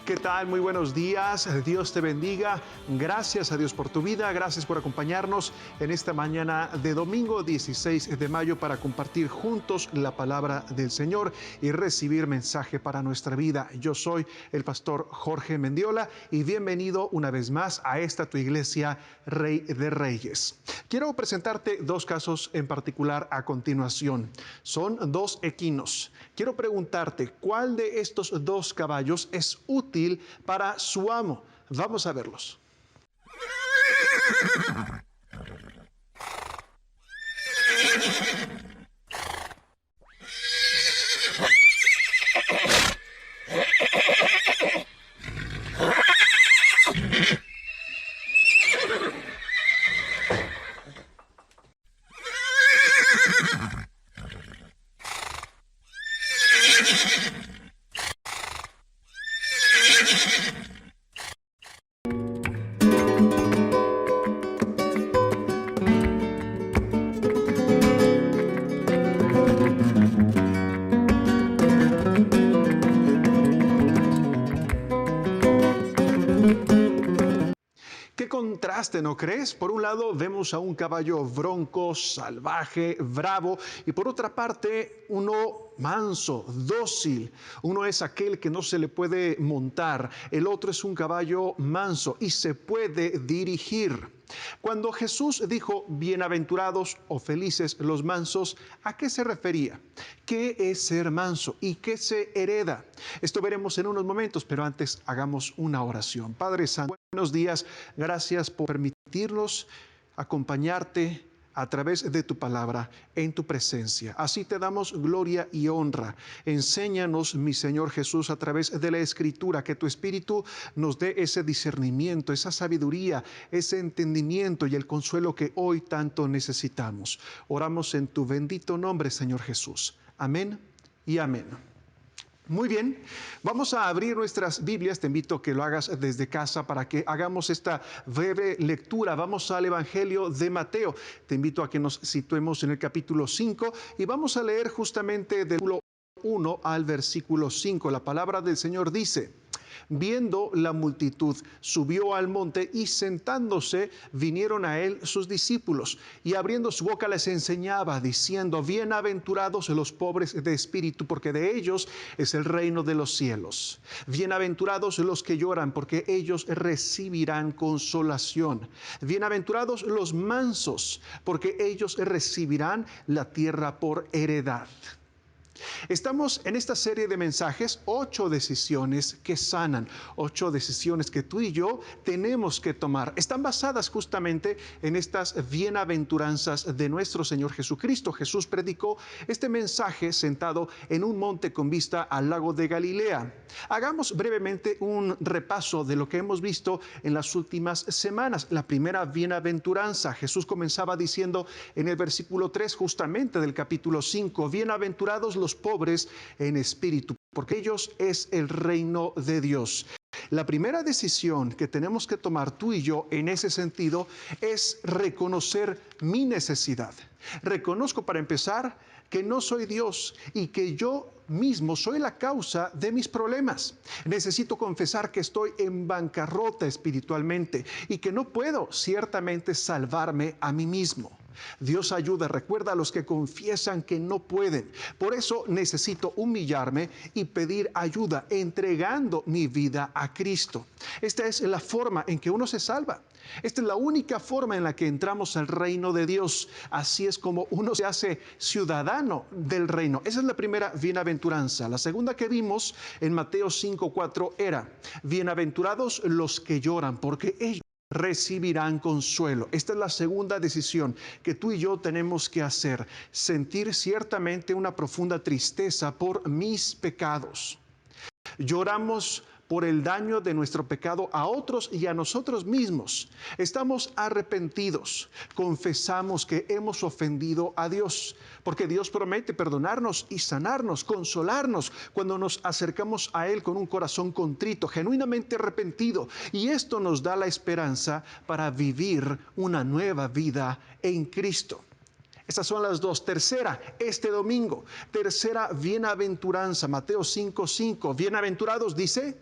¿Qué tal? Muy buenos días. Dios te bendiga. Gracias a Dios por tu vida. Gracias por acompañarnos en esta mañana de domingo 16 de mayo para compartir juntos la palabra del Señor y recibir mensaje para nuestra vida. Yo soy el pastor Jorge Mendiola y bienvenido una vez más a esta tu iglesia Rey de Reyes. Quiero presentarte dos casos en particular a continuación. Son dos equinos. Quiero preguntarte, ¿cuál de estos dos caballos es útil para su amo? Vamos a verlos. Qué contraste, ¿no crees? Por un lado vemos a un caballo bronco, salvaje, bravo, y por otra parte uno manso, dócil. Uno es aquel que no se le puede montar, el otro es un caballo manso y se puede dirigir. Cuando Jesús dijo bienaventurados o felices los mansos, ¿a qué se refería? ¿Qué es ser manso y qué se hereda? Esto veremos en unos momentos, pero antes hagamos una oración. Padre Santo, buenos días, gracias por permitirnos acompañarte a través de tu palabra, en tu presencia. Así te damos gloria y honra. Enséñanos, mi Señor Jesús, a través de la Escritura, que tu Espíritu nos dé ese discernimiento, esa sabiduría, ese entendimiento y el consuelo que hoy tanto necesitamos. Oramos en tu bendito nombre, Señor Jesús. Amén y amén. Muy bien, vamos a abrir nuestras Biblias. Te invito a que lo hagas desde casa para que hagamos esta breve lectura. Vamos al Evangelio de Mateo. Te invito a que nos situemos en el capítulo 5 y vamos a leer justamente del versículo 1 al versículo 5. La palabra del Señor dice: viendo la multitud, subió al monte y sentándose vinieron a él sus discípulos y abriendo su boca les enseñaba diciendo: bienaventurados los pobres de espíritu, porque de ellos es el reino de los cielos. Bienaventurados los que lloran, porque ellos recibirán consolación. Bienaventurados los mansos, porque ellos recibirán la tierra por heredad. Estamos en esta serie de mensajes, 8 decisiones que sanan, 8 decisiones que tú y yo tenemos que tomar. Están basadas justamente en estas bienaventuranzas de nuestro Señor Jesucristo. Jesús predicó este mensaje sentado en un monte con vista al lago de Galilea. Hagamos brevemente un repaso de lo que hemos visto en las últimas semanas. La primera bienaventuranza, Jesús comenzaba diciendo en el versículo 3 justamente del capítulo 5, bienaventurados los pobres en espíritu, porque ellos es el reino de Dios. La primera decisión que tenemos que tomar tú y yo en ese sentido es reconocer mi necesidad. Reconozco, para empezar, que no soy Dios y que yo mismo soy la causa de mis problemas. Necesito confesar que estoy en bancarrota espiritualmente y que no puedo ciertamente salvarme a mí mismo. Dios ayuda, recuerda a los que confiesan que no pueden. Por eso necesito humillarme y pedir ayuda, entregando mi vida a Cristo. Esta es la forma en que uno se salva. Esta es la única forma en la que entramos al reino de Dios. Así es como uno se hace ciudadano del reino. Esa es la primera bienaventuranza. La segunda que vimos en Mateo 5:4 era: bienaventurados los que lloran, porque ellos recibirán consuelo. Esta es la segunda decisión que tú y yo tenemos que hacer: sentir ciertamente una profunda tristeza por mis pecados. Lloramos por el daño de nuestro pecado a otros y a nosotros mismos. Estamos arrepentidos, confesamos que hemos ofendido a Dios, porque Dios promete perdonarnos y sanarnos, consolarnos cuando nos acercamos a Él con un corazón contrito, genuinamente arrepentido. Y esto nos da la esperanza para vivir una nueva vida en Cristo. Estas son las dos. Tercera, este domingo, tercera bienaventuranza, Mateo 5:5. Bienaventurados, dice,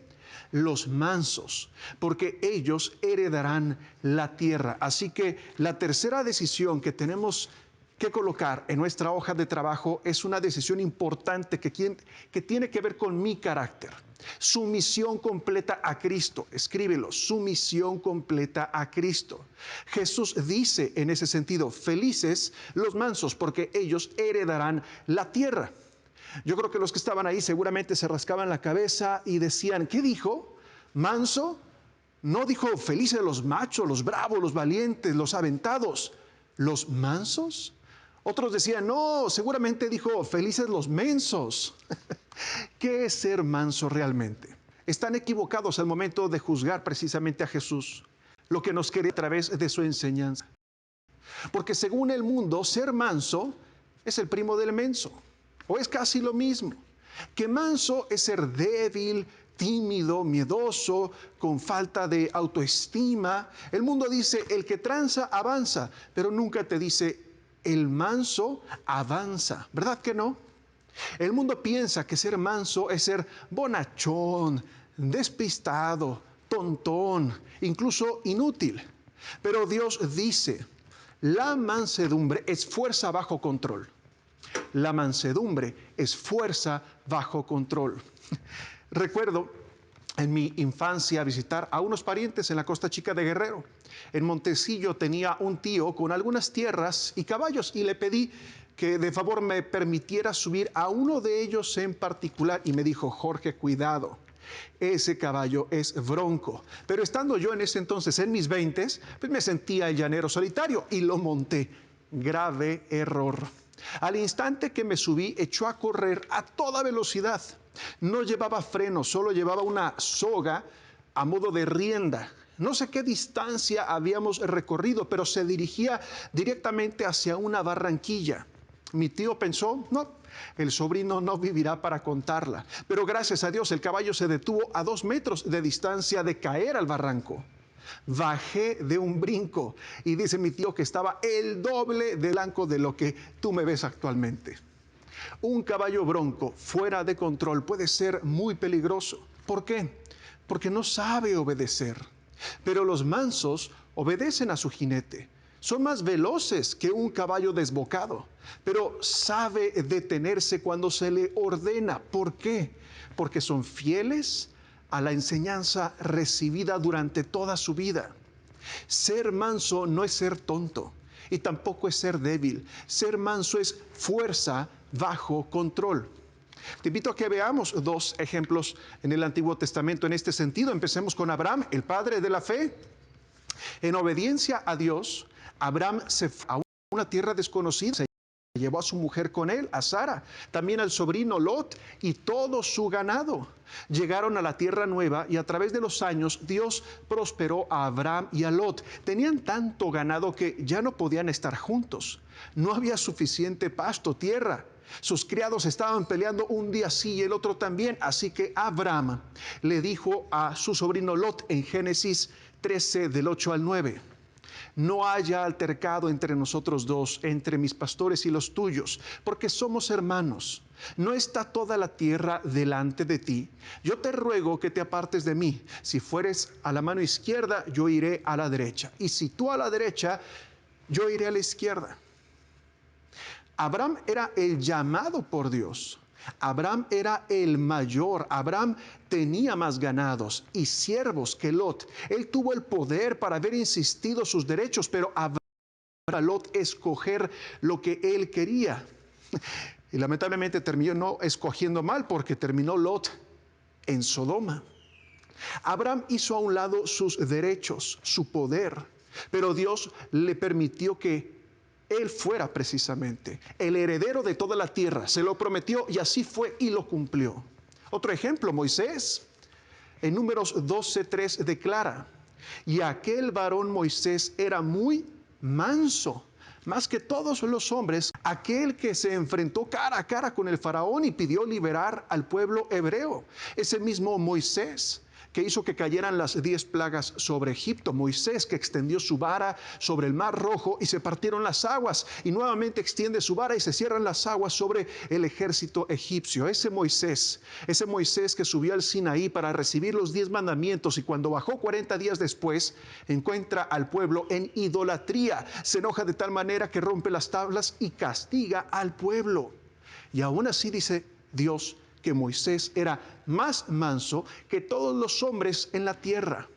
los mansos, porque ellos heredarán la tierra. Así que la tercera decisión que tenemos que colocar en nuestra hoja de trabajo es una decisión importante que tiene que ver con mi carácter. Sumisión completa a Cristo. Escríbelo, sumisión completa a Cristo. Jesús dice en ese sentido, felices los mansos, porque ellos heredarán la tierra. Yo creo que los que estaban ahí seguramente se rascaban la cabeza y decían, ¿qué dijo? ¿Manso? No dijo felices los machos, los bravos, los valientes, los aventados. ¿Los mansos? Otros decían, no, seguramente dijo felices los mensos. ¿Qué es ser manso realmente? Están equivocados al momento de juzgar precisamente a Jesús, lo que nos quiere a través de su enseñanza. Porque según el mundo, ser manso es el primo del menso, o es casi lo mismo. Que manso es ser débil, tímido, miedoso, con falta de autoestima. El mundo dice, el que tranza avanza, pero nunca te dice, el manso avanza. ¿Verdad que no? El mundo piensa que ser manso es ser bonachón, despistado, tontón, incluso inútil. Pero Dios dice, la mansedumbre es fuerza bajo control. La mansedumbre es fuerza bajo control. Recuerdo en mi infancia visitar a unos parientes en la Costa Chica de Guerrero. En Montecillo tenía un tío con algunas tierras y caballos y le pedí que de favor me permitiera subir a uno de ellos en particular y me dijo, Jorge, cuidado, ese caballo es bronco. Pero estando yo en ese entonces en mis 20s, pues me sentía el llanero solitario y lo monté. Grave error. Al instante que me subí, echó a correr a toda velocidad. No llevaba freno, solo llevaba una soga a modo de rienda. No sé qué distancia habíamos recorrido, pero se dirigía directamente hacia una barranquilla. Mi tío pensó, no, el sobrino no vivirá para contarla. Pero gracias a Dios el caballo se detuvo a 2 metros de distancia de caer al barranco. Bajé de un brinco y dice mi tío que estaba el doble de blanco de lo que tú me ves actualmente. Un caballo bronco fuera de control puede ser muy peligroso. ¿Por qué? Porque no sabe obedecer. Pero los mansos obedecen a su jinete. Son más veloces que un caballo desbocado, pero sabe detenerse cuando se le ordena. ¿Por qué? Porque son fieles a la enseñanza recibida durante toda su vida. Ser manso no es ser tonto y tampoco es ser débil. Ser manso es fuerza bajo control. Te invito a que veamos 2 ejemplos en el Antiguo Testamento en este sentido. Empecemos con Abraham, el padre de la fe. En obediencia a Dios, Abraham se fue a una tierra desconocida. Se llevó a su mujer con él, a Sara, también al sobrino Lot y todo su ganado. Llegaron a la tierra nueva y a través de los años Dios prosperó a Abraham y a Lot. Tenían tanto ganado que ya no podían estar juntos. No había suficiente pasto, tierra. Sus criados estaban peleando un día sí y el otro también. Así que Abraham le dijo a su sobrino Lot en Génesis 13 del 8 al 9. No haya altercado entre nosotros dos, entre mis pastores y los tuyos, porque somos hermanos. ¿No está toda la tierra delante de ti? Yo te ruego que te apartes de mí. Si fueres a la mano izquierda, yo iré a la derecha. Y si tú a la derecha, yo iré a la izquierda. Abraham era el llamado por Dios. Abraham era el mayor. Abraham tenía más ganados y siervos que Lot. Él tuvo el poder para haber insistido sus derechos, pero Abraham a Lot escoger lo que él quería. Y lamentablemente terminó escogiendo mal porque terminó Lot en Sodoma. Abraham hizo a un lado sus derechos, su poder, pero Dios le permitió que él fuera precisamente el heredero de toda la tierra. Se lo prometió y así fue y lo cumplió. Otro ejemplo, Moisés. En Números 12:3 declara, y aquel varón Moisés era muy manso, más que todos los hombres, aquel que se enfrentó cara a cara con el faraón y pidió liberar al pueblo hebreo. Ese mismo Moisés que hizo que cayeran las 10 plagas sobre Egipto. Moisés, que extendió su vara sobre el mar Rojo y se partieron las aguas, y nuevamente extiende su vara y se cierran las aguas sobre el ejército egipcio. Ese Moisés que subió al Sinaí para recibir los 10 mandamientos, y cuando bajó 40 días después, encuentra al pueblo en idolatría. Se enoja de tal manera que rompe las tablas y castiga al pueblo. Y aún así dice Dios que Moisés era más manso que todos los hombres en la tierra.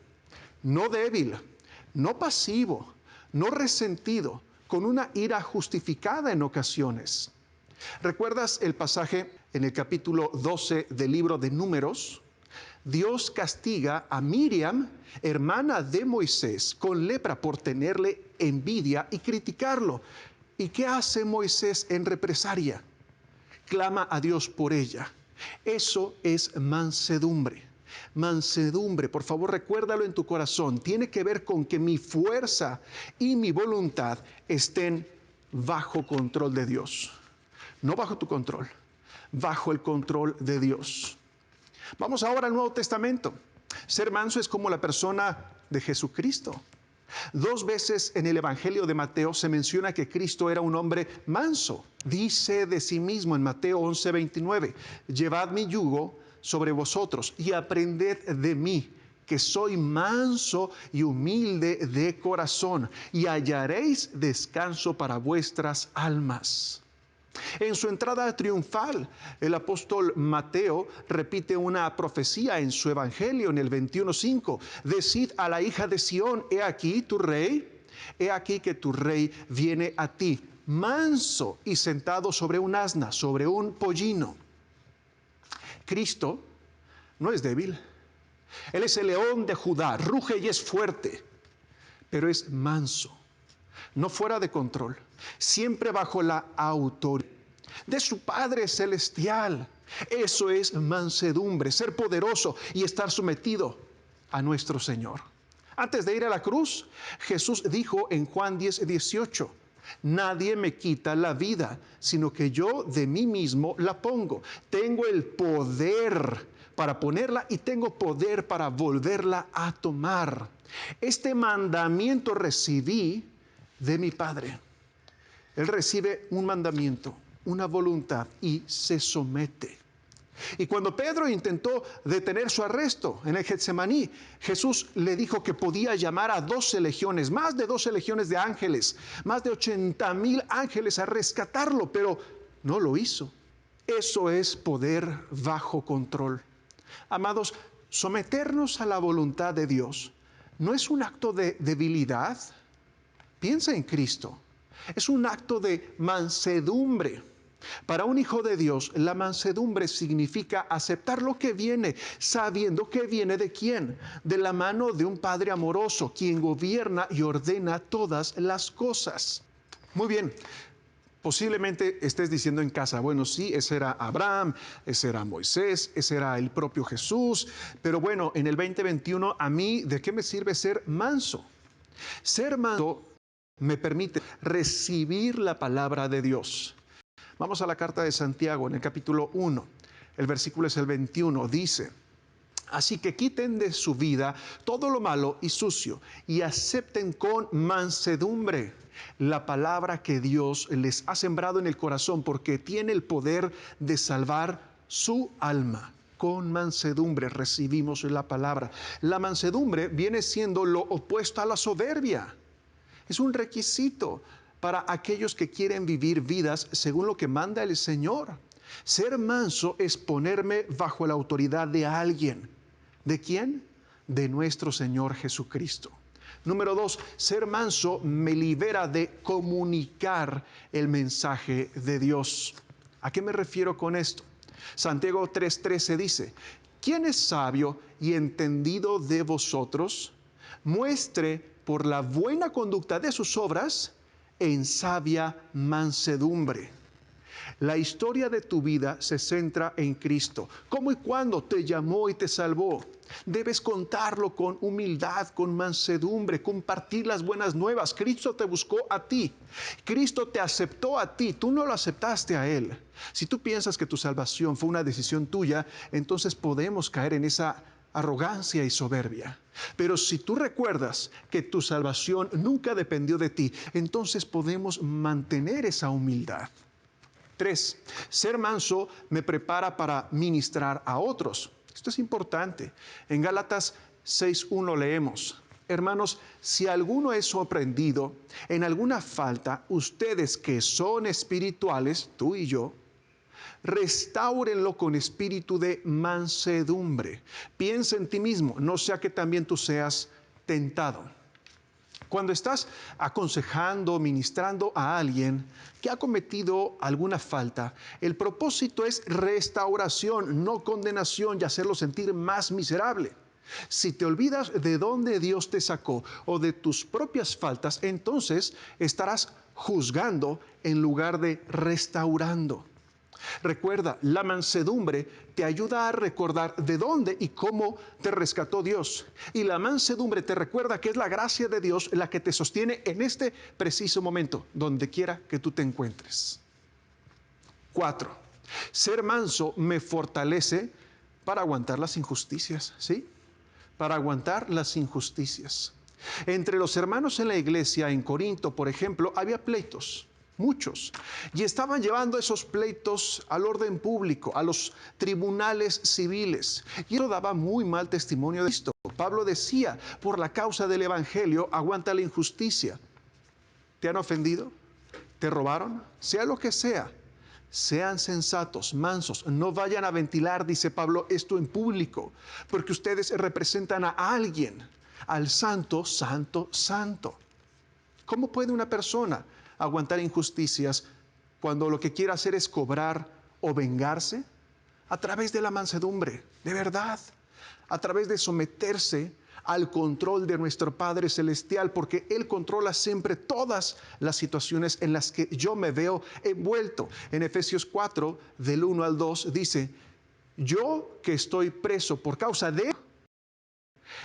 No débil, no pasivo, no resentido, con una ira justificada en ocasiones. ¿Recuerdas el pasaje en el capítulo 12 del libro de Números? Dios castiga a Miriam, hermana de Moisés, con lepra por tenerle envidia y criticarlo. ¿Y qué hace Moisés en represalia? Clama a Dios por ella. Eso es mansedumbre. Mansedumbre, por favor, recuérdalo en tu corazón. Tiene que ver con que mi fuerza y mi voluntad estén bajo control de Dios. No bajo tu control, bajo el control de Dios. Vamos ahora al Nuevo Testamento. Ser manso es como la persona de Jesucristo. 2 veces en el Evangelio de Mateo se menciona que Cristo era un hombre manso. Dice de sí mismo en Mateo 11:29, llevad mi yugo sobre vosotros y aprended de mí, que soy manso y humilde de corazón, y hallaréis descanso para vuestras almas. En su entrada triunfal, el apóstol Mateo repite una profecía en su evangelio en el 21:5. Decid a la hija de Sión, he aquí tu rey, he aquí que tu rey viene a ti, manso y sentado sobre un asna, sobre un pollino. Cristo no es débil. Él es el león de Judá, ruge y es fuerte, pero es manso, no fuera de control, siempre bajo la autoridad de su Padre Celestial. Eso es mansedumbre, ser poderoso y estar sometido a nuestro Señor. Antes de ir a la cruz, Jesús dijo en Juan 10:18, nadie me quita la vida, sino que yo de mí mismo la pongo. Tengo el poder para ponerla y tengo poder para volverla a tomar. Este mandamiento recibí de mi Padre. Él recibe un mandamiento, una voluntad, y se somete. Y cuando Pedro intentó detener su arresto en el Getsemaní, Jesús le dijo que podía llamar a 12 legiones, más de 12 legiones de ángeles, más de 80,000 ángeles a rescatarlo, pero no lo hizo. Eso es poder bajo control. Amados, someternos a la voluntad de Dios no es un acto de debilidad. Piensa en Cristo. Es un acto de mansedumbre. Para un hijo de Dios, la mansedumbre significa aceptar lo que viene, sabiendo que viene de quién, de la mano de un Padre amoroso, quien gobierna y ordena todas las cosas. Muy bien, posiblemente estés diciendo en casa, bueno, sí, ese era Abraham, ese era Moisés, ese era el propio Jesús, pero bueno, en el 2021, a mí, ¿de qué me sirve ser manso? Ser manso me permite recibir la palabra de Dios. Vamos a la carta de Santiago en el capítulo 1. El versículo es el 21. Dice, así que quiten de su vida todo lo malo y sucio y acepten con mansedumbre la palabra que Dios les ha sembrado en el corazón, porque tiene el poder de salvar su alma. Con mansedumbre recibimos la palabra. La mansedumbre viene siendo lo opuesto a la soberbia. Es un requisito para aquellos que quieren vivir vidas según lo que manda el Señor. Ser manso es ponerme bajo la autoridad de alguien. ¿De quién? De nuestro Señor Jesucristo. Número 2, ser manso me libera de comunicar el mensaje de Dios. ¿A qué me refiero con esto? Santiago 3:13 dice, ¿quién es sabio y entendido de vosotros? Muestre por la buena conducta de sus obras en sabia mansedumbre. La historia de tu vida se centra en Cristo. ¿Cómo y cuándo te llamó y te salvó? Debes contarlo con humildad, con mansedumbre, compartir las buenas nuevas. Cristo te buscó a ti. Cristo te aceptó a ti. Tú no lo aceptaste a Él. Si tú piensas que tu salvación fue una decisión tuya, entonces podemos caer en esa arrogancia y soberbia. Pero si tú recuerdas que tu salvación nunca dependió de ti, entonces podemos mantener esa humildad. 3. Ser manso me prepara para ministrar a otros. Esto es importante. En Gálatas 6:1 leemos: hermanos, si alguno es sorprendido en alguna falta, ustedes que son espirituales, tú y yo, restáurenlo con espíritu de mansedumbre. Piensa en ti mismo, no sea que también tú seas tentado. Cuando estás aconsejando, ministrando a alguien que ha cometido alguna falta, el propósito es restauración, no condenación y hacerlo sentir más miserable. Si te olvidas de dónde Dios te sacó o de tus propias faltas, entonces estarás juzgando en lugar de restaurando. Recuerda, la mansedumbre te ayuda a recordar de dónde y cómo te rescató Dios. Y la mansedumbre te recuerda que es la gracia de Dios la que te sostiene en este preciso momento, donde quiera que tú te encuentres. 4. Ser manso me fortalece para aguantar las injusticias, ¿sí? Para aguantar las injusticias. Entre los hermanos en la iglesia en Corinto, por ejemplo, había pleitos, muchos, y estaban llevando esos pleitos al orden público, a los tribunales civiles, y eso daba muy mal testimonio de esto. Pablo decía, por la causa del evangelio, aguanta la injusticia. ¿Te han ofendido? ¿Te robaron? Sea lo que sea. Sean sensatos, mansos, no vayan a ventilar, dice Pablo, esto en público, porque ustedes representan a alguien, al santo, santo, santo. ¿Cómo puede una persona aguantar injusticias cuando lo que quiere hacer es cobrar o vengarse? A través de la mansedumbre, de verdad, a través de someterse al control de nuestro Padre Celestial, porque Él controla siempre todas las situaciones en las que yo me veo envuelto. En Efesios 4, del 1 al 2, dice: yo que estoy preso por causa de Él,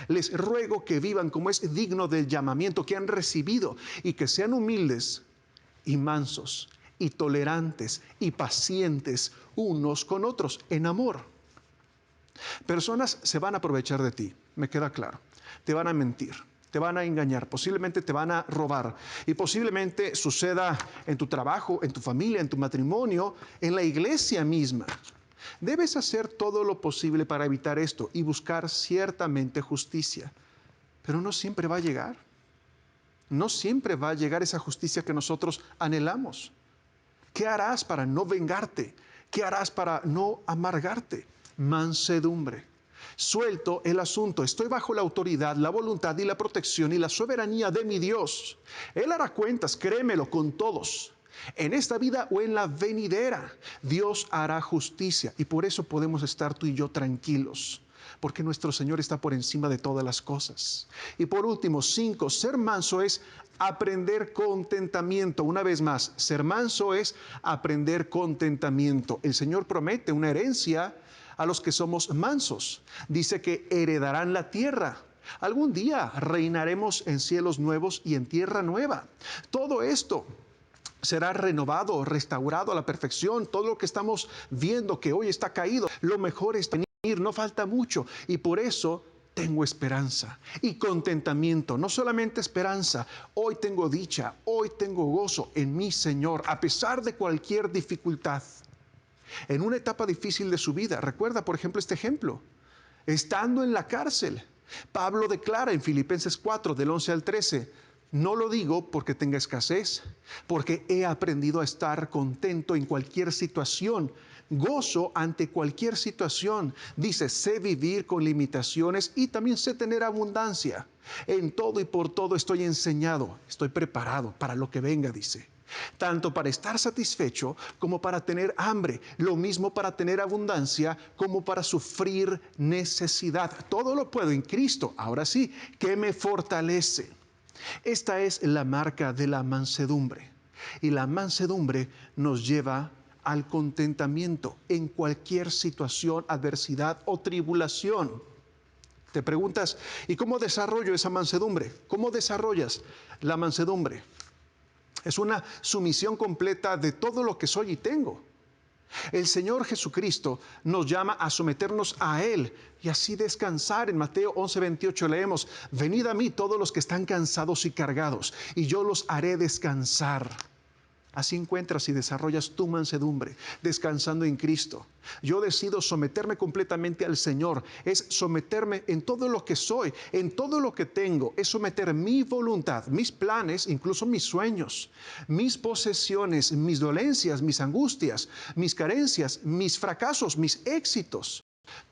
les ruego que vivan como es digno del llamamiento que han recibido y que sean humildes y mansos y tolerantes y pacientes unos con otros en amor. Personas se van a aprovechar de ti, me queda claro. Te van a mentir, te van a engañar, posiblemente te van a robar. Y posiblemente suceda en tu trabajo, en tu familia, en tu matrimonio, en la iglesia misma. Debes hacer todo lo posible para evitar esto y buscar ciertamente justicia. Pero no siempre va a llegar. No siempre va a llegar esa justicia que nosotros anhelamos. ¿Qué harás para no vengarte? ¿Qué harás para no amargarte? Mansedumbre. Suelto el asunto. Estoy bajo la autoridad, la voluntad y la protección y la soberanía de mi Dios. Él hará cuentas, créemelo, con todos. En esta vida o en la venidera, Dios hará justicia y por eso podemos estar tú y yo tranquilos, porque nuestro Señor está por encima de todas las cosas. Y por último, 5, ser manso es aprender contentamiento. Una vez más, ser manso es aprender contentamiento. El Señor promete una herencia a los que somos mansos. Dice que heredarán la tierra. Algún día reinaremos en cielos nuevos y en tierra nueva. Todo esto será renovado, restaurado a la perfección. Todo lo que estamos viendo que hoy está caído, lo mejor está venir, no falta mucho. Y por eso tengo esperanza y contentamiento. No solamente esperanza, hoy tengo dicha, hoy tengo gozo en mi Señor, a pesar de cualquier dificultad. En una etapa difícil de su vida, recuerda por ejemplo este ejemplo, estando en la cárcel, Pablo declara en Filipenses 4, del 11 al 13, no lo digo porque tenga escasez, porque he aprendido a estar contento en cualquier situación, gozo ante cualquier situación. Dice, sé vivir con limitaciones y también sé tener abundancia. En todo y por todo estoy enseñado, estoy preparado para lo que venga, dice. Tanto para estar satisfecho como para tener hambre, lo mismo para tener abundancia como para sufrir necesidad. Todo lo puedo en Cristo, ahora sí, que me fortalece. Esta es la marca de la mansedumbre. Y la mansedumbre nos lleva al contentamiento en cualquier situación, adversidad o tribulación. Te preguntas, ¿y cómo desarrollo esa mansedumbre? ¿Cómo desarrollas la mansedumbre? Es una sumisión completa de todo lo que soy y tengo. El Señor Jesucristo nos llama a someternos a Él y así descansar. En Mateo 11:28 leemos: venid a mí todos los que están cansados y cargados, y yo los haré descansar. Así encuentras y desarrollas tu mansedumbre, descansando en Cristo. Yo decido someterme completamente al Señor, es someterme en todo lo que soy, en todo lo que tengo, es someter mi voluntad, mis planes, incluso mis sueños, mis posesiones, mis dolencias, mis angustias, mis carencias, mis fracasos, mis éxitos.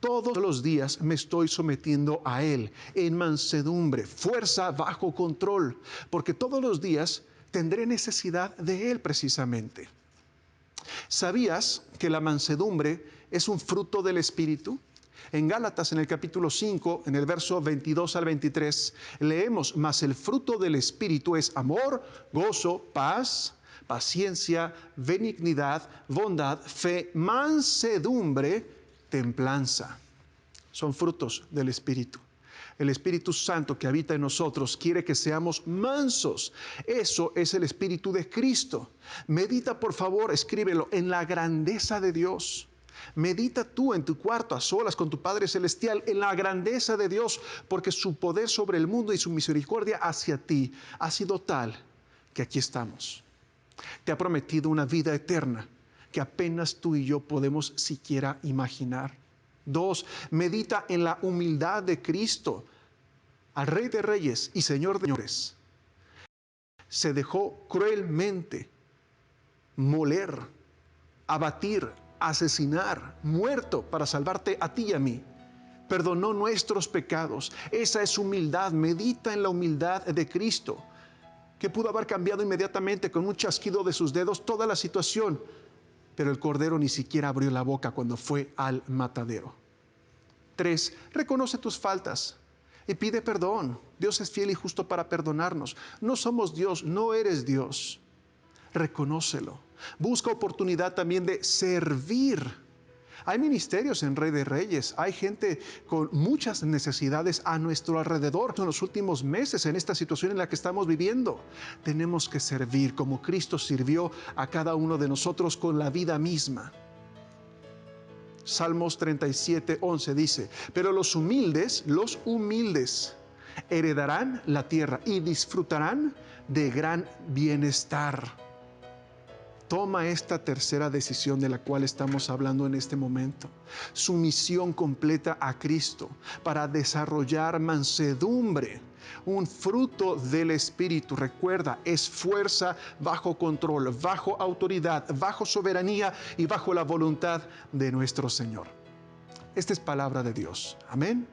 Todos los días me estoy sometiendo a Él en mansedumbre, fuerza bajo control, porque todos los días tendré necesidad de Él precisamente. ¿Sabías que la mansedumbre es un fruto del Espíritu? En Gálatas, en el capítulo 5, en el verso 22 al 23, leemos: mas el fruto del Espíritu es amor, gozo, paz, paciencia, benignidad, bondad, fe, mansedumbre, templanza. Son frutos del Espíritu. El Espíritu Santo que habita en nosotros quiere que seamos mansos. Eso es el Espíritu de Cristo. Medita, por favor, escríbelo, en la grandeza de Dios. Medita tú en tu cuarto, a solas con tu Padre Celestial, en la grandeza de Dios, porque su poder sobre el mundo y su misericordia hacia ti ha sido tal que aquí estamos. Te ha prometido una vida eterna que apenas tú y yo podemos siquiera imaginar. 2, medita en la humildad de Cristo, al Rey de Reyes y Señor de Señores. Se dejó cruelmente moler, abatir, asesinar, muerto para salvarte a ti y a mí. Perdonó nuestros pecados. Esa es humildad. Medita en la humildad de Cristo, que pudo haber cambiado inmediatamente con un chasquido de sus dedos toda la situación, pero el Cordero ni siquiera abrió la boca cuando fue al matadero. 3, reconoce tus faltas y pide perdón. Dios es fiel y justo para perdonarnos. No somos Dios, no eres Dios. Reconócelo. Busca oportunidad también de servir. Hay ministerios en Rey de Reyes, hay gente con muchas necesidades a nuestro alrededor. En los últimos meses, en esta situación en la que estamos viviendo, tenemos que servir como Cristo sirvió a cada uno de nosotros con la vida misma. Salmos 37:11 dice: pero los humildes heredarán la tierra y disfrutarán de gran bienestar. Toma esta tercera decisión de la cual estamos hablando en este momento. Sumisión completa a Cristo para desarrollar mansedumbre, un fruto del Espíritu. Recuerda, es fuerza bajo control, bajo autoridad, bajo soberanía y bajo la voluntad de nuestro Señor. Esta es palabra de Dios. Amén.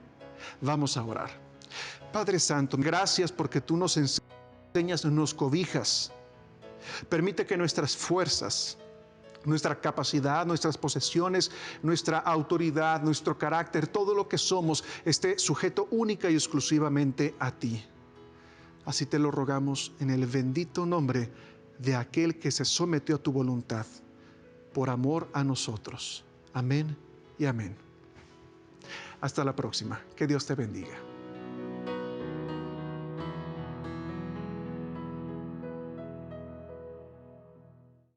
Vamos a orar. Padre Santo, gracias porque tú nos enseñas, nos cobijas. Permite que nuestras fuerzas, nuestra capacidad, nuestras posesiones, nuestra autoridad, nuestro carácter, todo lo que somos, esté sujeto única y exclusivamente a ti. Así te lo rogamos en el bendito nombre de aquel que se sometió a tu voluntad, por amor a nosotros. Amén y amén. Hasta la próxima. Que Dios te bendiga.